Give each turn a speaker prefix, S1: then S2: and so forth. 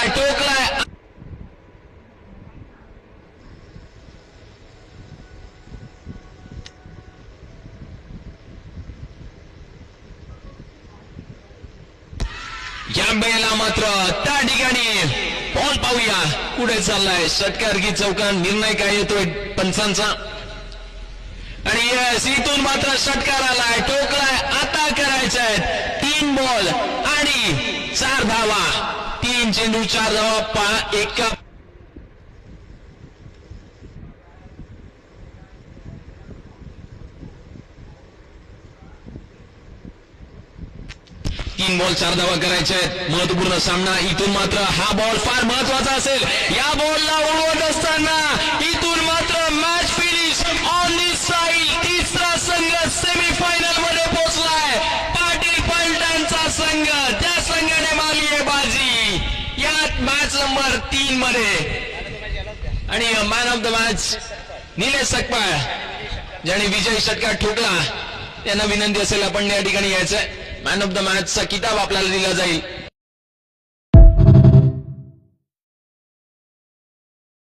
S1: आलाय, टोकलाय. या वेळेला मात्र त्या ठिकाणी बॉल पाहूया कुठे चाललाय. षटकार की चौकार निर्णय काय येतोय पंचांचा. आणि यस, इथून मात्र षटकार आलाय, टोकलाय. आता करायचंय 3 बॉल आणि 4 धावा. 3 चेंडू 4 धावा. एका तीन बॉल 4 धावा करायचे आहेत. महत्वपूर्ण सामना. इथून मात्र हा बॉल फार महत्वाचा असेल. या बॉलला उडवत असताना इथून मात्र match finish on the side. तिसरा संघ सेमीफायनल मध्ये पोहोचलाय. पाटील पलटणचा संघ, त्या संघाने मारली आहे बाजी यात मॅच नंबर 3 मध्ये. आणि man of the match Nilesh Sakpal, ज्याने विजयी षटकार ठोकला, त्यांना विनंती असेल आपण या ठिकाणी यायचंय. मॅन ऑफ द मॅचचा किताब आपल्याला दिला जाईल.